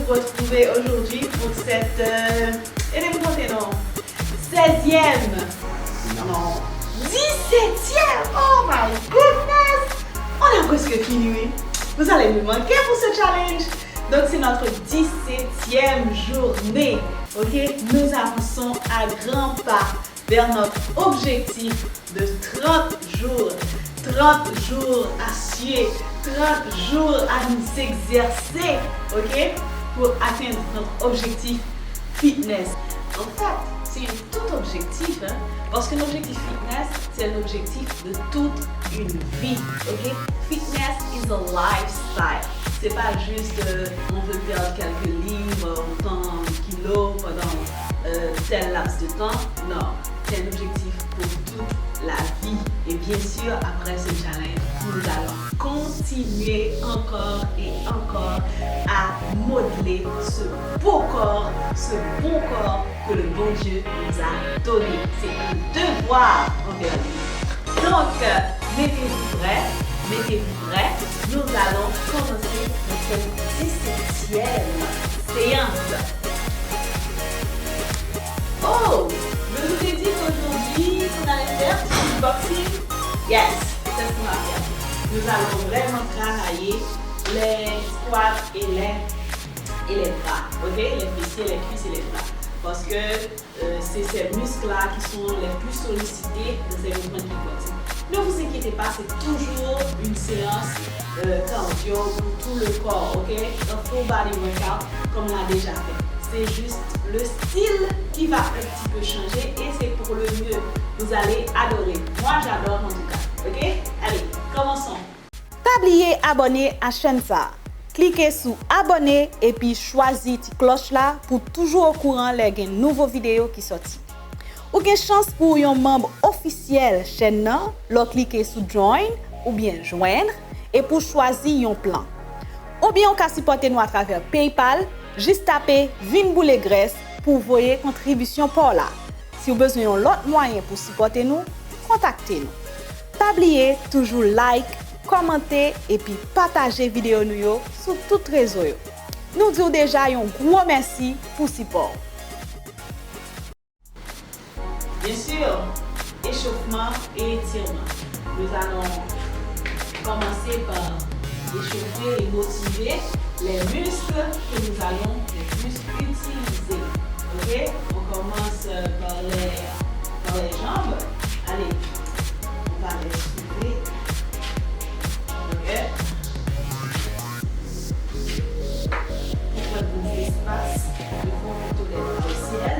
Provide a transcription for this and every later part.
retrouver aujourd'hui pour cette... aidez-moi compter, non? 16e. Non. 17e. Oh my goodness. On a presque fini. Vous allez me manquer pour ce challenge. Donc c'est notre 17e journée. Ok? Nous avançons à grands pas vers notre objectif de 30 jours. 30 jours à suer, 30 jours à nous exercer, ok? Pour atteindre notre objectif fitness. En fait, c'est tout objectif, hein? Parce que l'objectif fitness, c'est un objectif de toute une vie, ok? Fitness is a lifestyle. C'est pas juste on veut perdre quelques livres, autant de kilos pendant tel laps de temps. Non, c'est un objectif pour toute la vie. Et bien sûr, après ce challenge, nous allons continuer encore et encore à modeler ce beau corps, ce bon corps que le bon Dieu nous a donné. C'est un devoir envers lui. Donc, mettez-vous prêts, nous allons commencer notre 17e séance. Oh, je vous ai dit qu'aujourd'hui, on allait faire du boxing. Yes, c'est ce qu'on va faire. Nous allons vraiment travailler les squats et les bras. Ok, les fessiers, les cuisses et les bras. Parce que c'est ces muscles-là qui sont les plus sollicités dans ces mouvements de kickboxing. Ne vous inquiétez pas, c'est toujours une séance cardio pour tout le corps, ok? Un full body workout comme on l'a déjà fait. C'est juste le style qui va un petit peu changer et c'est pour le mieux. Vous allez adorer. Moi, j'adore en tout cas, ok? Allez, commençons. Tablier abonné à la chaîne ça. Cliquez sur abonner et puis choisissez la cloche là pour toujours au courant les nouvelles vidéos qui sortent. Ou avez chance pour un membre officiel chaîne nan, cliquez sur join ou bien joindre et pour choisir un plan. Ou bien on peut supporter nous à travers PayPal, juste taper Vin Boule Graisse pour voyer contribution pour là. Si vous avez besoin d'autres moyens pour supporter nous, contactez-nous. Tablier toujours like, commenter et puis partager vidéo nous sur toutes les réseaux. Nous disons déjà un gros merci pour support. Bien sûr, échauffement et étirement. Nous allons commencer par échauffer et motiver les muscles que nous allons le plus utiliser. Ok? On commence par les jambes. Allez, on va les soulever. Ok? Pour faire des espaces, nous devons plutôt les bras au ciel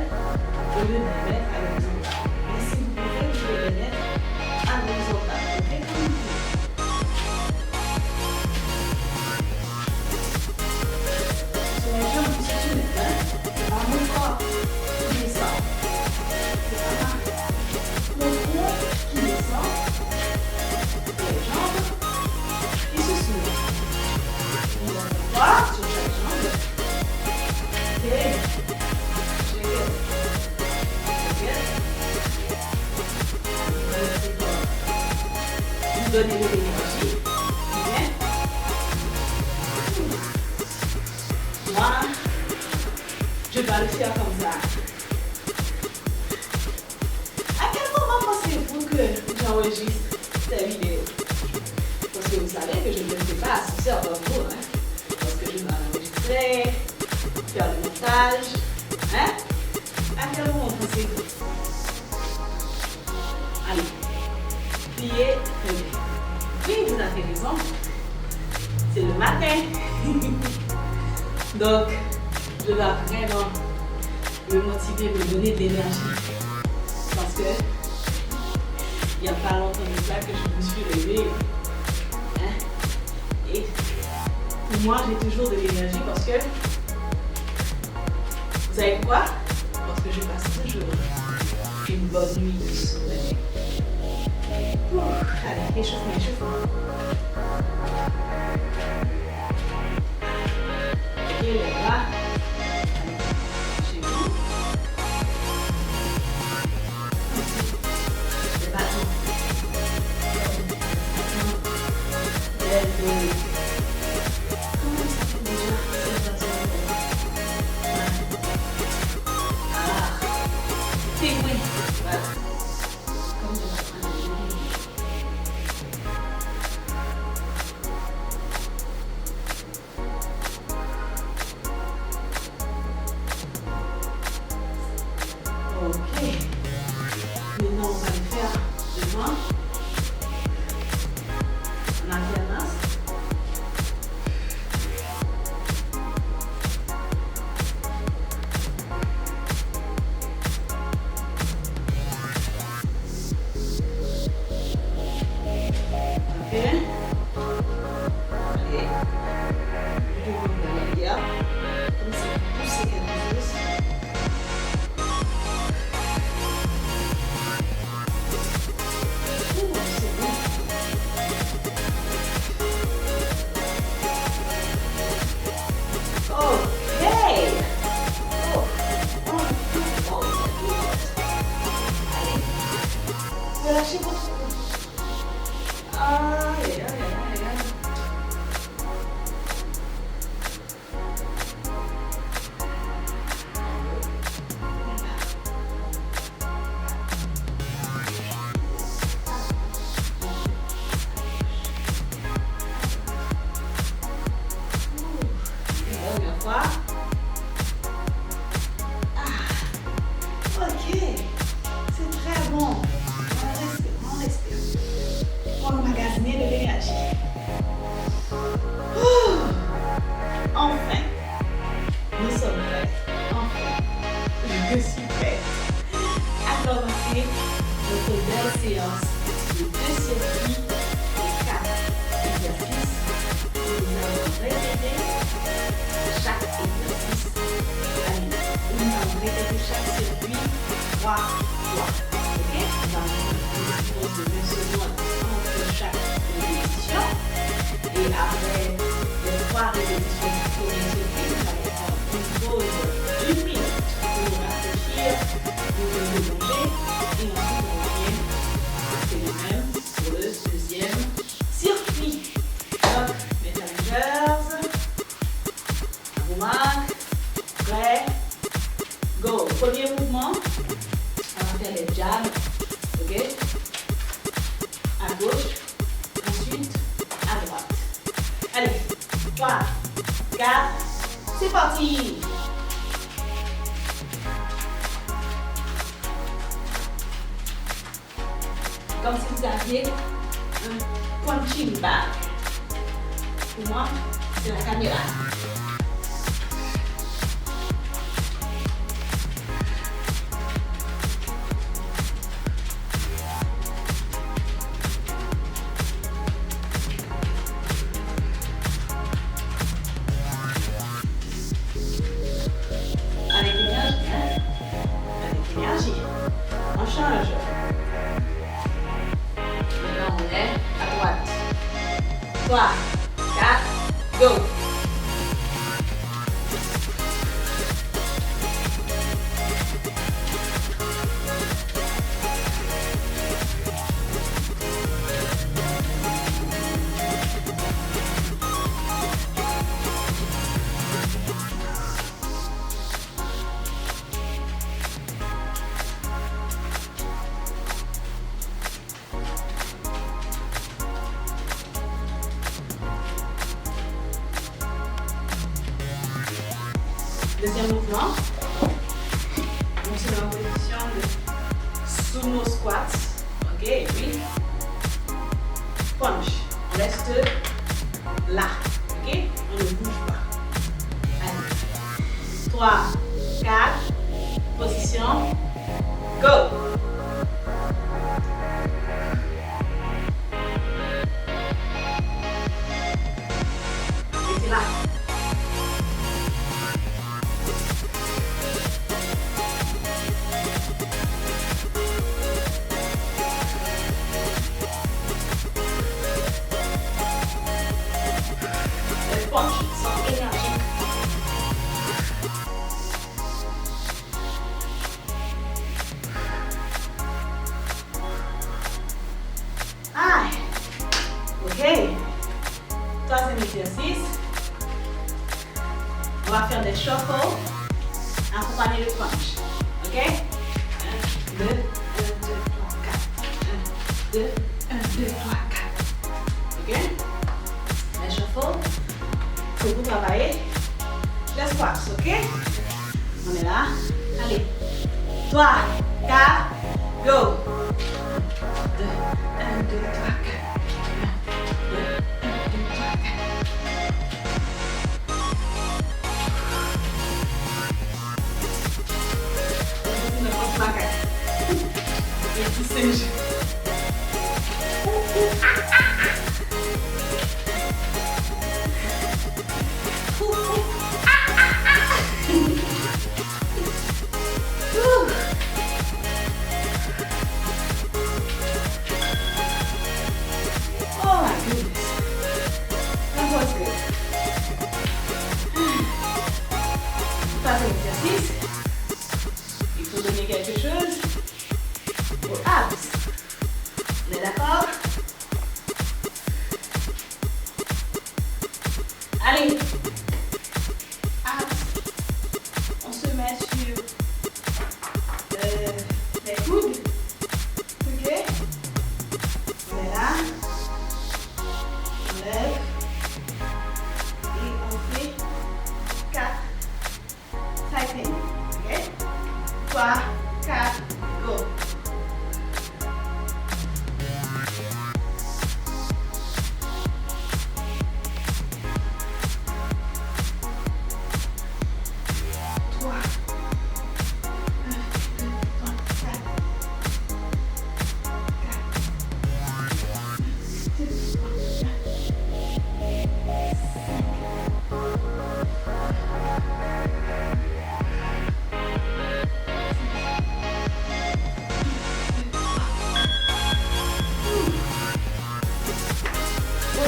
au lieu de les mettre à l'horizontal. Mais si vous pouvez, vous pouvez les mettre à l'horizontal. Ok? Sur les jambes qui se soulèvent, c'est pas mon corps qui descend. C'est pas mon corps qui descend. Les jambes qui se soulèvent. On va voir sur chaque jambe. Ok. Donnez de l'énergie. Bien. Moi, je vais le faire comme ça. À quel moment pensez-vous que j'enregistre cette vidéo? Parce que vous savez que je ne le fais pas à 6 heures par jour. Hein? Parce que je dois enregistrer, faire le montage. Hein? À quel moment pensez-vous? Allez. Plier, oui, vous avez raison. C'est le matin. Donc, je dois vraiment me motiver, me donner de l'énergie. Parce que il n'y a pas longtemps de ça que je me suis levée. Hein? Et pour moi, j'ai toujours de l'énergie parce que, vous savez quoi? Parce que je passe toujours une bonne nuit de sommeil. Allez, échauffement, échauffement. Ok, les bras. Chez vous. Les bâtons. Comment ça fait déjà? En alternance. Relâchez votre cou. Aïe, aïe, aïe, aïe. Une dernière fois. Ok, c'est très bon. On respire. Pour emmagasiner de l'énergie. Enfin, nous sommes prêts. Enfin, je suis prête à commencer notre belle séance de 2 circuits et 4 exercices. Nous allons répéter chaque exercice à l'unité. Nous allons répéter chaque circuit 3 fois. Ok? Nous allons faire une pause de 2 secondes entre chaque répétition. Et après les 3 répétitions du premier circuit, nous allons faire une pause d'1 minute pour rafraîchir, pour se relonger. Et ensuite, on revient. C'est le même pour le deuxième circuit. Donc, mes challengers, à vos marques, prêts, go. Premier mouvement, on va faire les jabs, ok? À gauche, ensuite à droite. Allez, 3, 4, c'est parti! Comme si vous aviez un punching bag. Pour moi, c'est la caméra. Avec l'énergie, hein? Avec l'énergie. On change. Maintenant, on est à droite. 3, 4, go! Deuxième mouvement. Donc c'est dans la position de sumo squats. Ok, et puis punch. On reste là. Ok, on ne bouge pas. Allez. 3, 4, position. Go! Restez là. Punch, sans énergie. Ah, ok. Troisième exercice. On va faire des shuffles accompagnés de punch. Ok? 1, 2, 1, 2, 3, 4. 1, 2, 1, 2, 3, 4. Ok? Les shuffles. C'est pour travailler les squats, ok? On est là. Allez. 3, 4, go! 2, 1, 2, 3, 4. 1, 2,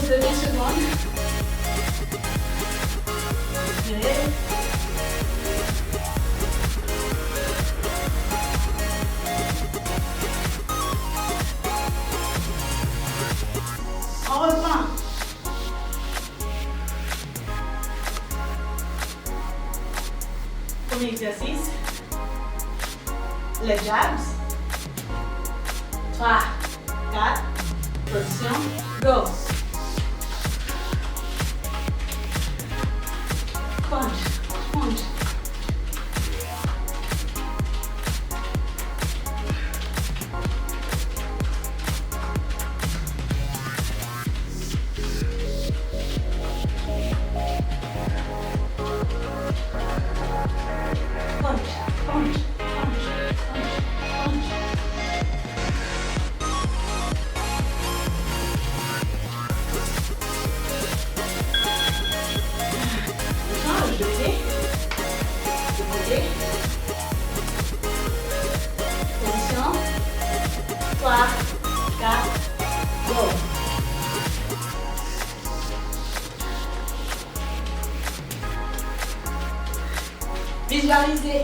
Pause de 20 secondes. Respirez. On reprend. Premier exercice. Les jabs. 3, 4, position, go. Punch, punch. Punch, punch, punch, punch, punch. Change de pied. De côté. Position. 3, 4, go. Visualisez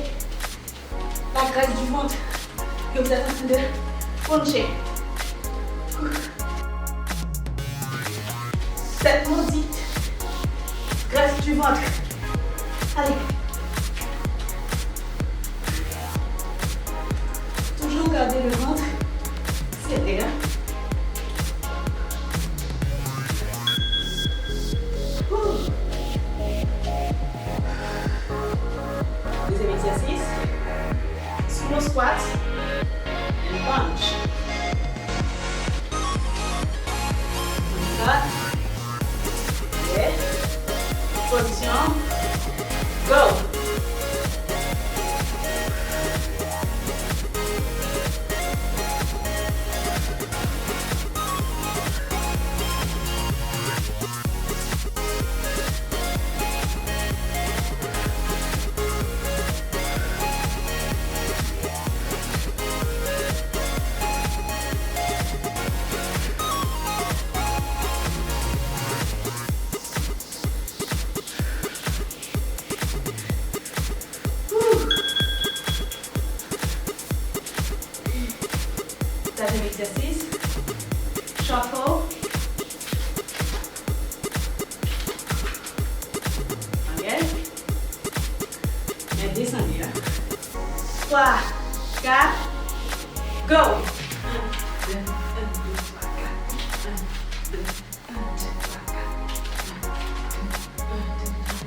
la graisse du ventre que vous êtes en train de puncher. Cette maudite graisse du ventre. Allez. Toujours garder le ventre serré. Hein? Deuxième exercice. Sumo squat and punch. Cut. Okay. Position. Go. Deuxième exercice. Shuffle. Ok. Et descendez. 3, 4, go. 1, 2, 1, 2, 3, 4. 1, 2, 1, 2, 3, 4. 1, 2, 1, 2, 3,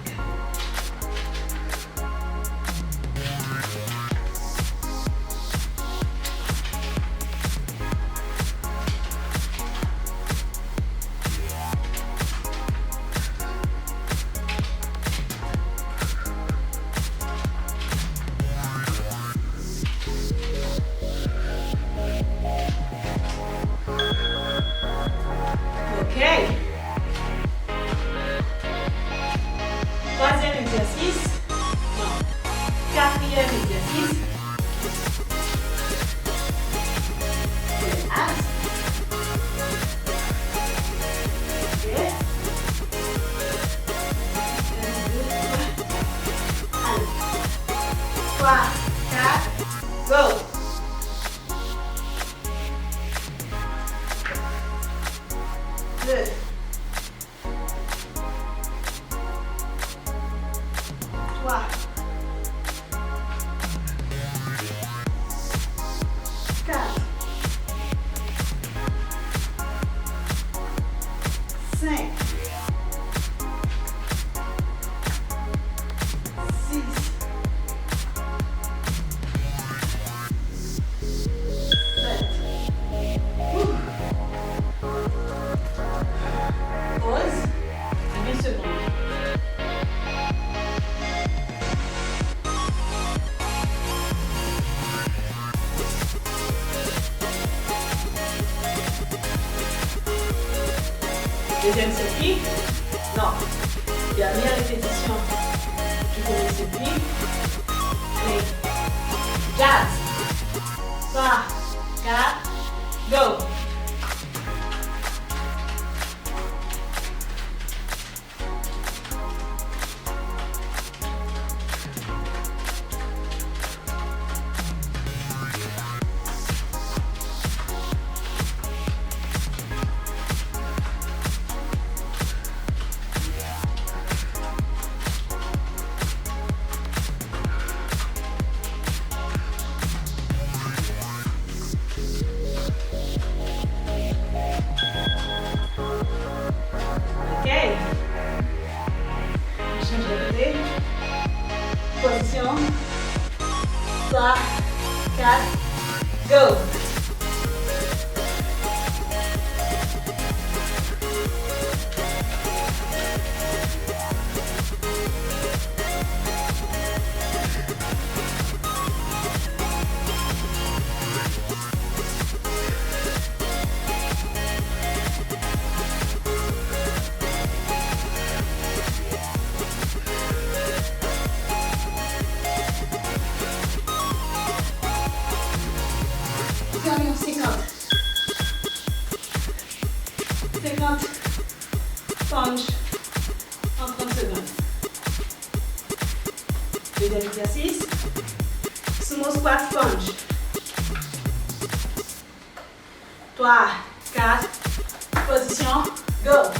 4. Ok. Troisième exercice. Non. Quatrième exercice. C'est les abs. Ok. 1, 2, 3. Allez. 3, 4, go. Deux. 3. 4. 5. 6. 7. Pause. 20 secondes. Deuxième circuit. Non. Dernière répétition. Du premier circuit. Allez. Jazz. 3, 4, go. 4, go. Terminons 50. 50 punch en 30 secondes. Deuxième exercice. Sumo squat punch. 3, 4, position, go.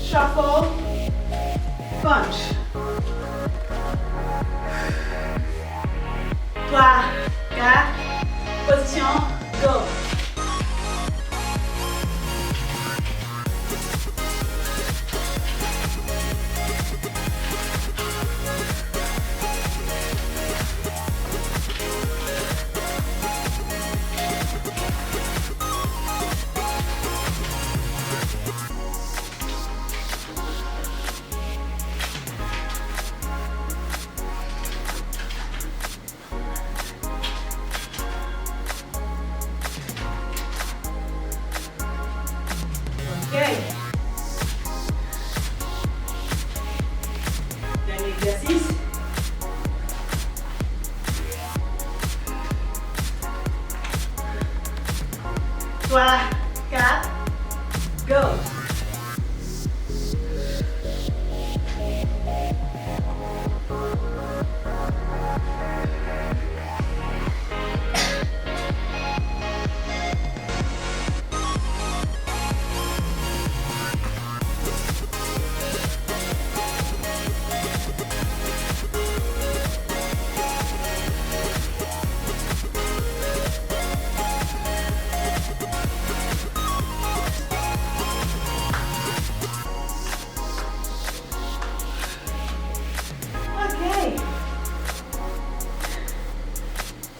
Shuffle, punch. 3, 4, position, go. Okay. Dernier exercice. Trois, 4, go.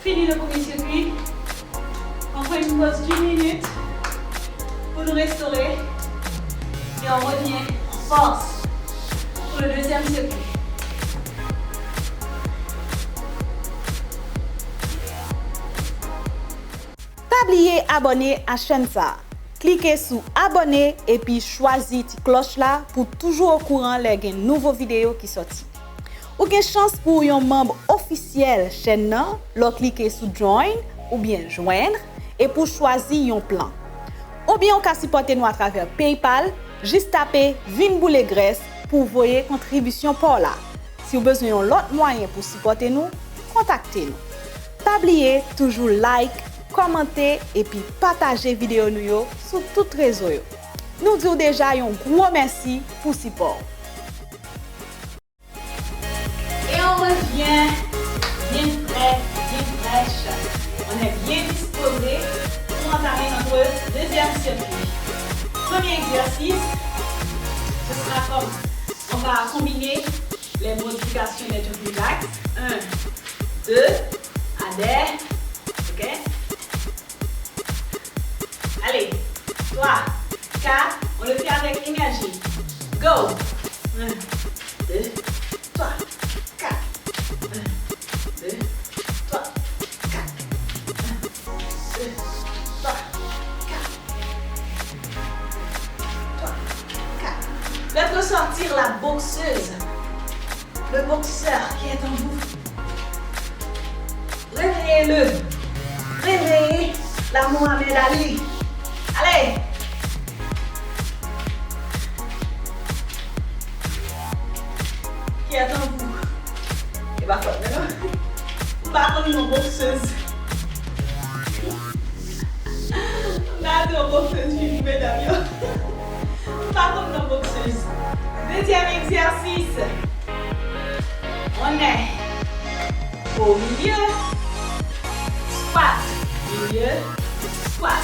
Fini le premier circuit. On fait une pause d'1 minute pour nous restaurer. Et on revient en force pour le deuxième circuit. Pas oublier abonner à chaîne ça. Cliquez sur abonner et puis choisissez la cloche là pour toujours au courant les nouveaux vidéos qui sortent. Ou gen chance pour un membre officiel chaîne nan, lo cliquer sur join ou bien joindre et pour choisir un plan. Ou bien on ka supporter nous à travers PayPal, juste taper Vin Boule Graisse pour voyer contribution pour là. Si vous avez besoin d'un autre moyen pour supporter nous, contactez-nous. Pas oublier toujours like, commenter et puis partager vidéo nous sur toutes les réseaux. Nous disons déjà un gros merci pour support. Et on revient bien prêt, bien fraîche. On est bien disposé pour entamer notre deuxième circuit. Premier exercice, ce sera comme on va combiner les modifications des jumping jacks. 1, 2, adhère, ok? Allez, 3, 4, on le fait avec énergie. Go! 1, 2, 3, 4. 1, 2, 3, 4. 1, 2, 3, 4. 3, 4. Faites ressortir la boxeuse, le boxeur qui est en vous. Réveillez-le. Réveillez la Mohamed Ali. Allez. qui attend vous. Et bah, non. On va prendre une boxeuse. On a deux boxeuses, je vais d'ailleurs. On va prendre une boxeuse. Deuxième exercice. On est au milieu. Squat. Milieu. Squat.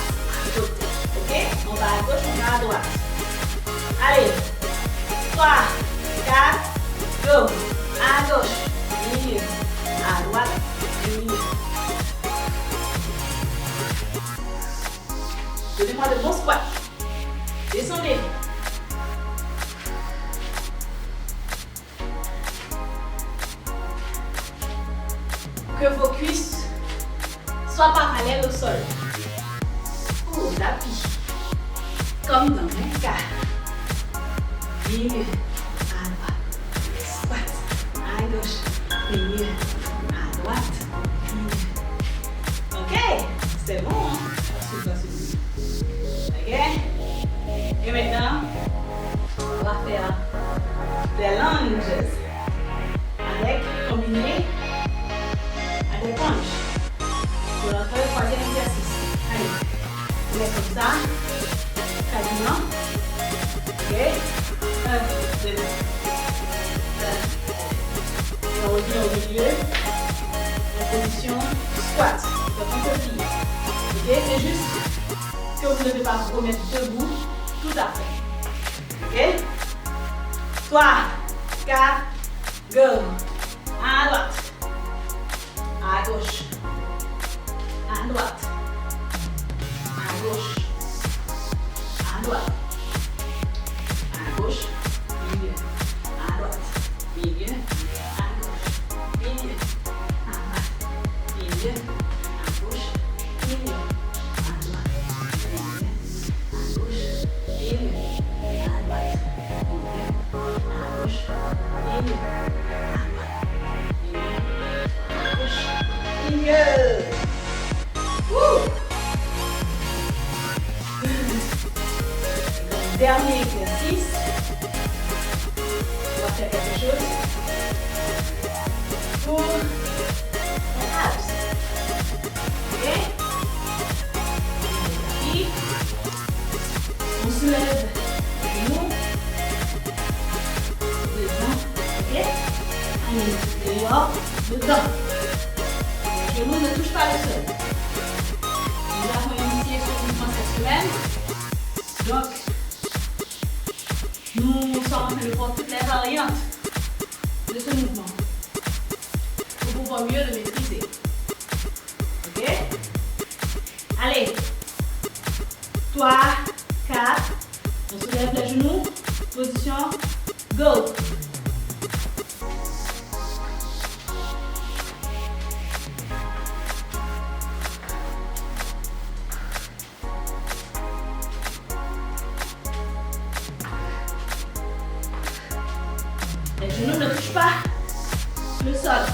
Côté. Ok? On va à gauche, on va à droite. Allez. 3, 4, go. À gauche. Milieu. À droite. Milieu. Donnez-moi de bons squats. Descendez. Que vos cuisses soient parallèles au sol. Oh, tapis. Comme dans un cas. Milieu. À droite. Squat. À gauche. Milieu. À droite. Milieu. Ok. C'est bon, hein? Facile. Ok. Et maintenant, on va faire des lunges. Avec, combiné avec punch. Pour notre troisième exercice. Allez. On met comme ça. Quasiment. Ok. 1, 2. On revient au milieu. En position squat. Donc on peut plier. Ok. C'est juste que vous ne devez pas vous remettre debout. Tout à fait. Ok. 3, 4, go. À droite. À gauche. À droite. À gauche. À droite. À gauche. Milieu. À droite. Milieu. À gauche. Milieu. À droite. Milieu. À gauche. Milieu. À droite. Milieu. À gauche. Milieu. À droite. Milieu. À gauche. Milieu. À droite. Milieu. Dernier exercice. On va faire quelque chose pour les abs. Ok? Ici. On soulève les genoux. Dedans. Ok? Allez, dehors, dedans. Les genoux ne touchent pas le sol. Nous avons initié ce mouvement cette semaine. Donc, nous sommes en train de voir toutes les variantes de ce mouvement pour pouvoir mieux le maîtriser. Ok? Allez. 3, 4. On soulève les genoux. Position. Go. Les genoux ne touchent pas le sol.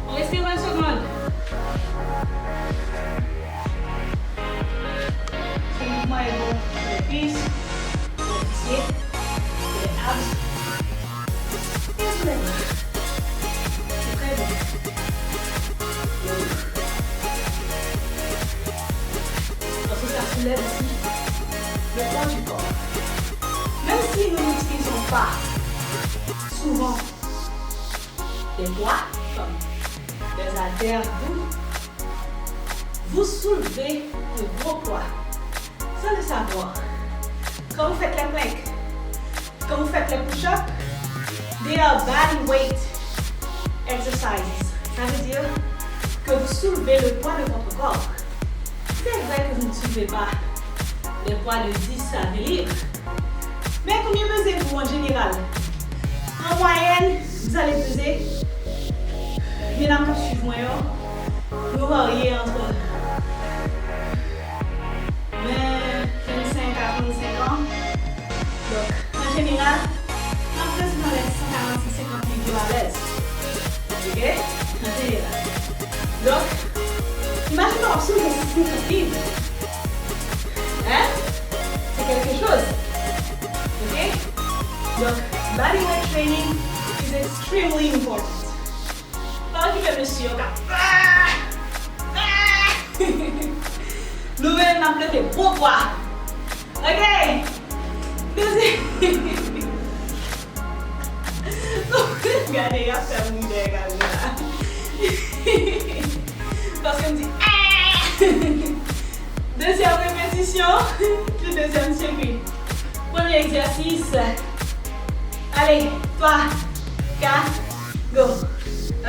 On respire 20 secondes. Ce mouvement est bon pour les cuisses, pour les fessiers. C'est très bon. Parce que ça soulève aussi le poids du corps. Même si nous n'utilisons pas souvent des poids comme des haltères doux, vous soulevez de gros poids sans le savoir. Quand vous faites les planques, quand vous faites les push-ups, they are body weight exercises. Ça veut dire que vous soulevez le poids de votre corps. C'est vrai que vous ne soulevez pas les poids de 10 à 20 livres. Mais combien pesez-vous en général? En moyenne, vous allez peser, mesdames qui suivent moi, vous variez entre 20, 25 à 35 ans. Donc, en général, Ok? Allez, là. Donc, imagine en dessous que c'est une copine. Hein? C'est quelque chose. Ok? Donc, body weight training is extremely important. Pas qu'il fait monsieur, nous-mêmes, on a fait bon poids. Ok? Deuxième. Regardez, il y a fait mouiller, regardez. Parce que me dit, deuxième répétition, le deuxième circuit. Premier exercice. Allez, 3, 4, go. 1,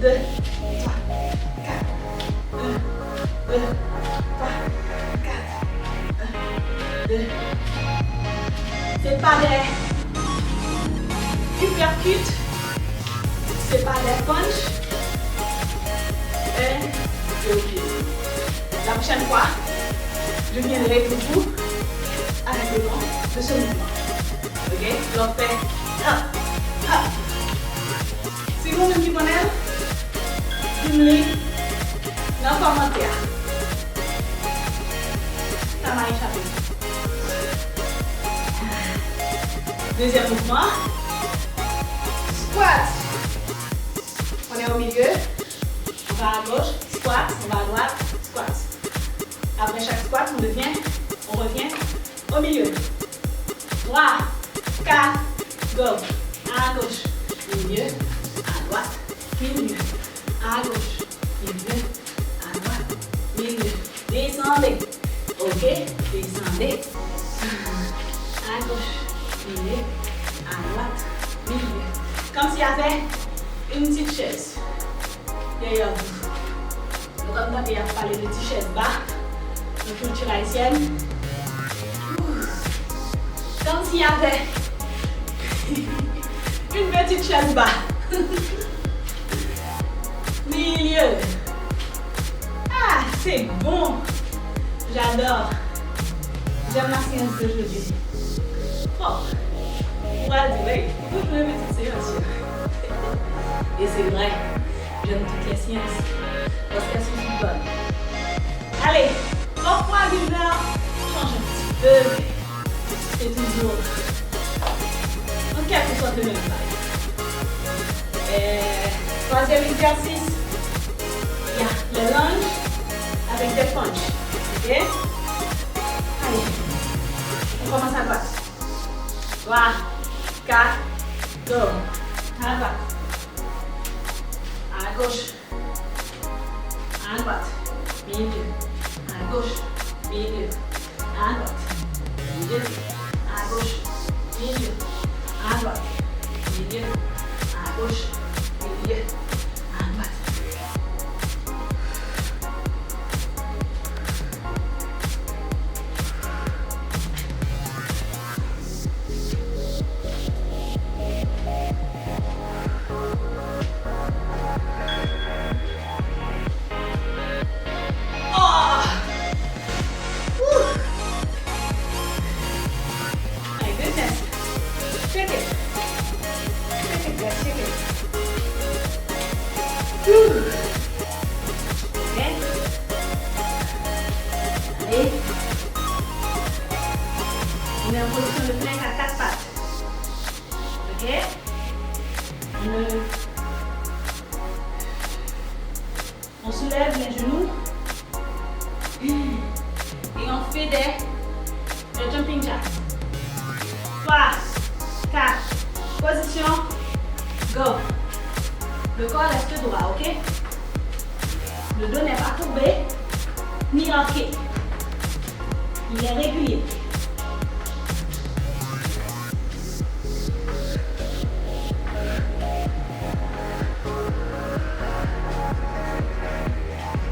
2, 3, 4. 1, 2, 3, 4. 1, 2. C'est pas des uppercuts, c'est pas des punch. Et je oublie. La prochaine fois, je viendrai pour vous avec le nom de ce mouvement. Ok? Donc fait hop, hop. Si vous me dites dites-le dans le commentaire. Ça m'a échappé. Deuxième mouvement. Squat. On est au milieu. On va à gauche. Squat. On va à droite. Squat. Après chaque squat, on revient au milieu. 3, 4, go. À gauche. Milieu. À droite. Milieu. À gauche. Milieu. À droite. Milieu. Descendez. Ok. Descendez. À gauche. Milieu, à droite, milieu. Comme s'il y avait une petite chaise derrière vous. Donc, comme il y a parlé de petite chaise bas, de culture haïtienne. Comme s'il y avait une petite chaise bas. Milieu. Ah, c'est bon. J'adore. J'aime la séance d'aujourd'hui. Oh, on va dire, pourquoi je me petite séance? Et c'est vrai, j'aime toutes les séances parce qu'elles sont si bonnes. Allez, parfois l'humeur change un petit peu, c'est toujours en quelque sorte le même bail. Troisième exercice, il y a le lunge avec des punches. Ok? Allez, on commence à battre. 3, 4, go. À droite. À gauche. À droite. Milieu. À gauche. Milieu. À droite. Milieu. À gauche. Milieu. À droite. Milieu. À gauche. Milieu. À droite. On est en position de plank à 4 pattes. Ok? On soulève les genoux. Et on fait des jumping jacks. 3, 4, position, go. Le corps reste droit, ok? Le dos n'est pas courbé, ni arqué. Il est régulier.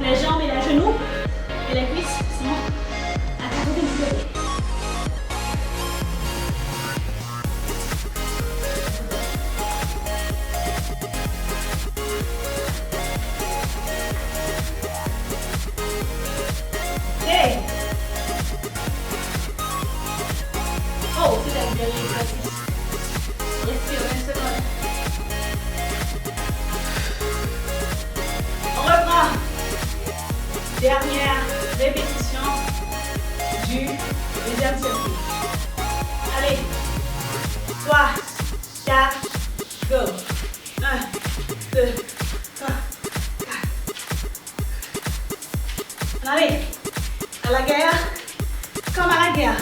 Les jambes et les genoux et les cuisses sont à 90 degrés. Dernière répétition du deuxième circuit. Allez, 3, 4, go. 1, 2, 3, 4. Allez, à la guerre, comme à la guerre.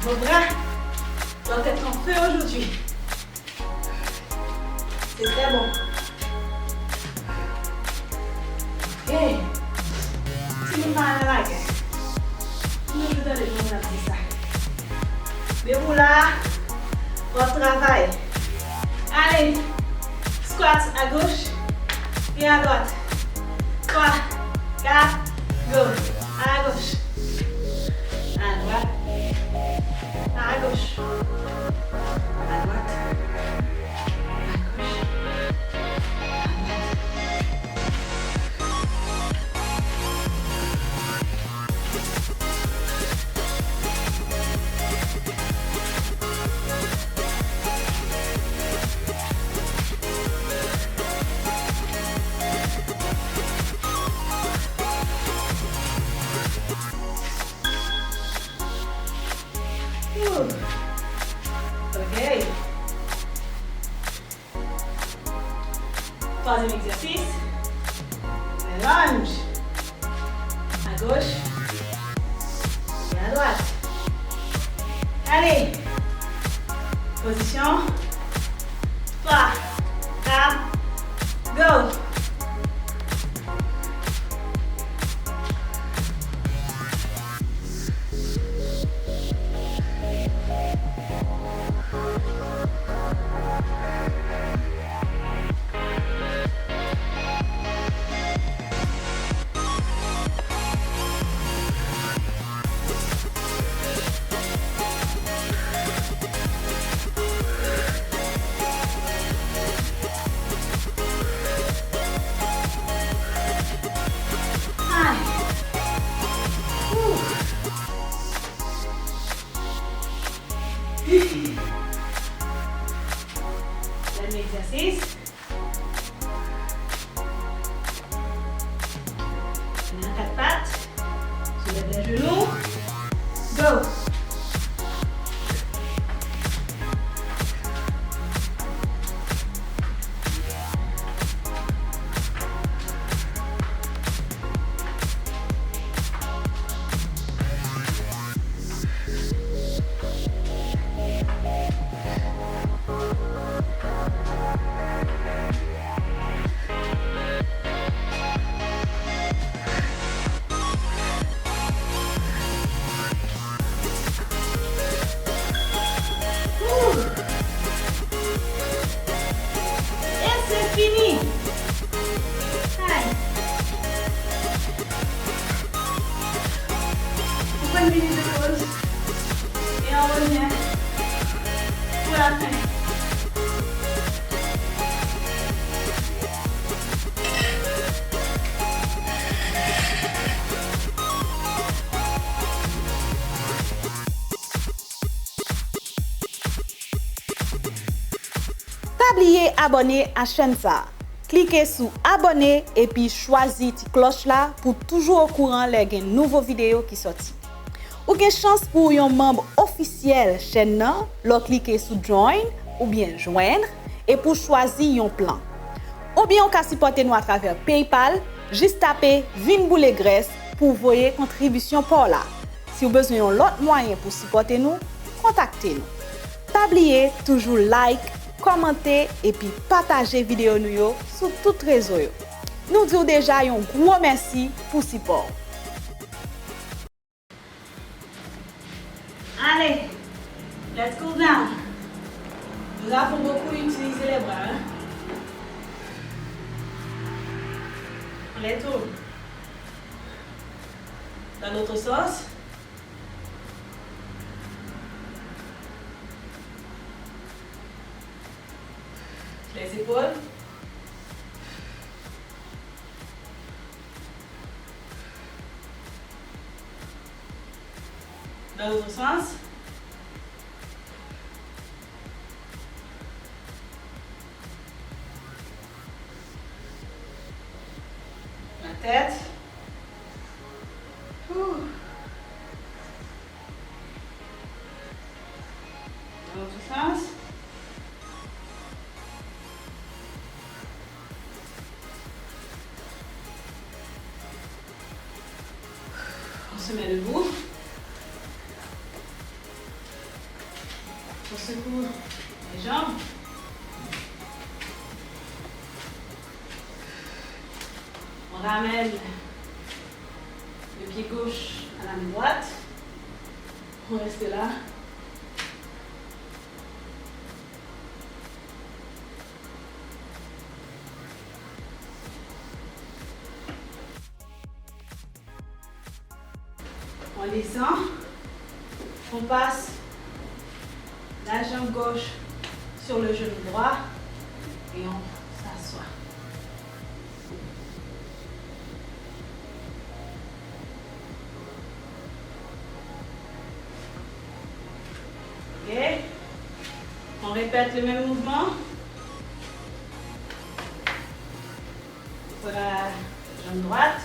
Vos bras doivent être en feu aujourd'hui. C'est très bon. Ok. Si vous mal à la gueule, nous vous donnez le ça. Mais vous là, votre travail. Allez, squat à gauche et à droite. 3, 4, go. À gauche. À droite. À gauche, à droite, à gauche, Ok. Troisième exercice. Lunge. À gauche et à droite. Allez. Position. 3, 4, go. Dernier exercice. On a 4 pattes. Soulève les genoux. Go. Fini. Allez. On prend une minute de pause et on revient pour la fin. Oubliez abonner à chaîne ça. Cliquez sur abonner et puis choisissez la cloche là pour toujours au courant les nouveaux vidéos qui sortent. Ou avez chance pour un membre officiel chaîne nan, cliquez sur join ou bien joindre et pour choisir un plan. Ou bien on peut supporter nous à travers PayPal, juste taper Vin Boule Graisse pour voyer contribution pour là. Si vous avez besoin d'autres moyens pour supporter nous, contactez-nous. Pas oublier toujours like, commenter et puis partager vidéo nous sur toutes les réseaux. Nous disons déjà un gros merci pour support. Allez, let's cool down. Nous avons beaucoup utilisé les bras. Hein? On les tourne. Dans notre sauce. Les épaules. Dans l'autre sens. La tête. Ouh. Dans l'autre sens. On se met debout. On secoue les jambes. On ramène le pied gauche à la main droite. On reste là. On descend. On passe la jambe gauche sur le genou droit et on s'assoit. Ok. On répète le même mouvement. Pour la jambe droite.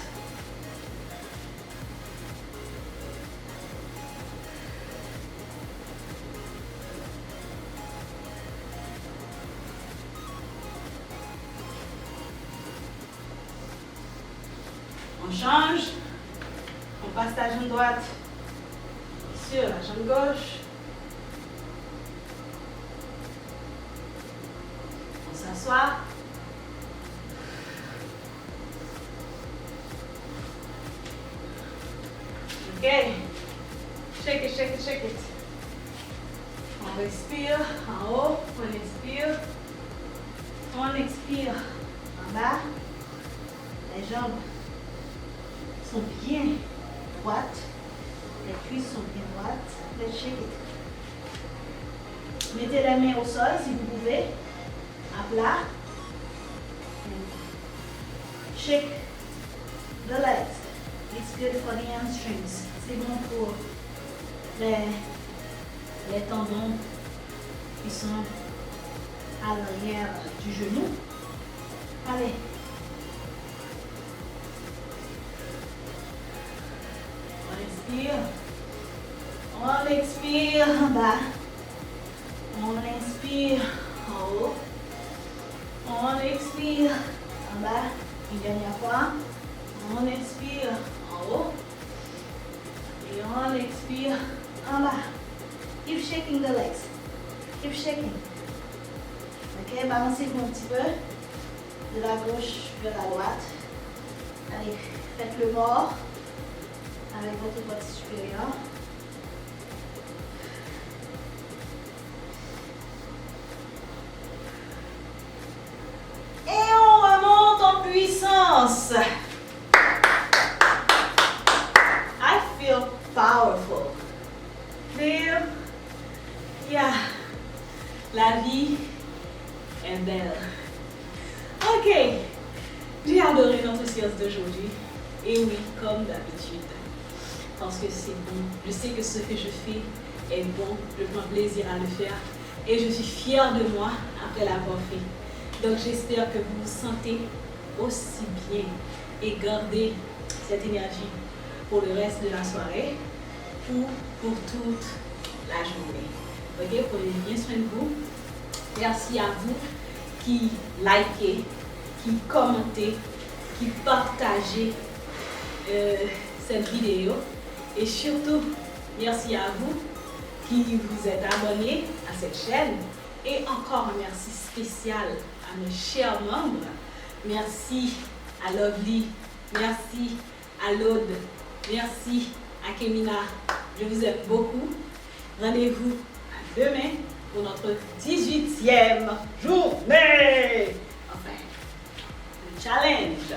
On change, on passe la jambe droite sur la jambe gauche. On s'assoit. Ok. Shake it, shake it, shake it. On respire en haut, on expire. On expire en bas. Les jambes sont bien droites, les cuisses sont bien droites. Let's shake it. Mettez la main au sol si vous pouvez, à plat. Shake the legs. It's good for the hamstrings. C'est bon pour les tendons qui sont à l'arrière du genou. Allez. On expire en bas. On inspire en haut. On expire en bas. Une dernière fois. On expire en haut. Et on expire en bas. Keep shaking the legs. Keep shaking. Ok, balancez-vous un petit peu. De la gauche vers la droite. Allez, faites le mort. Avec votre partie supérieure. Et on remonte en puissance. I feel powerful. Feel, yeah, la vie est belle. Ok, j'ai adoré notre séance d'aujourd'hui. Et oui, comme d'habitude. Parce que c'est bon. Je sais que ce que je fais est bon. Je prends plaisir à le faire. Et je suis fière de moi après l'avoir fait. Donc j'espère que vous vous sentez aussi bien et gardez cette énergie pour le reste de la soirée ou pour toute la journée. Ok, prenez bien soin de vous. Merci à vous qui likez, qui commentez, qui partagez cette vidéo. Et surtout, merci à vous qui vous êtes abonnés à cette chaîne. Et encore un merci spécial à mes chers membres. Merci à Lovely, merci à Laude, merci à Kemina. Je vous aime beaucoup. Rendez-vous à demain pour notre 18e journée. Enfin, le challenge.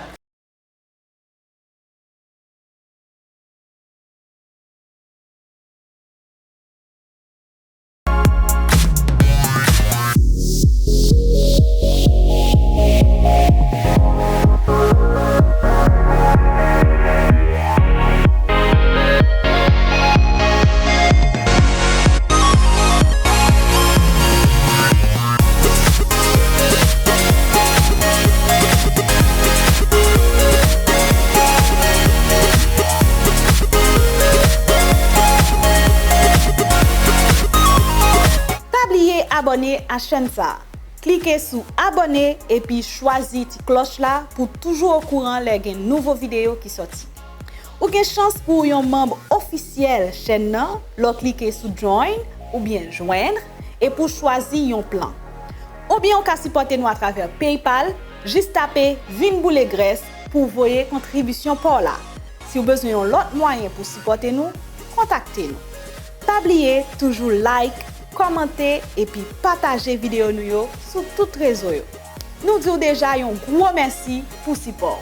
abonner à chaîne ça. Cliquez sur abonner et puis choisissez la cloche là pour toujours au courant les nouveaux vidéos qui sortent. Ou avez chance pour un membre officiel chaîne nan, lo cliquez sur join ou bien joindre et pour choisir un plan. Ou bien on peut supporter nous à travers PayPal, juste taper Vin Boule Graisse pour voyer contribution par là. Si vous avez besoin d'autres moyens pour supporter nous, contactez-nous. Pas oublier toujours like, commenter et puis partager vidéo nous sur toutes les réseaux. Nous disons déjà un gros merci pour support.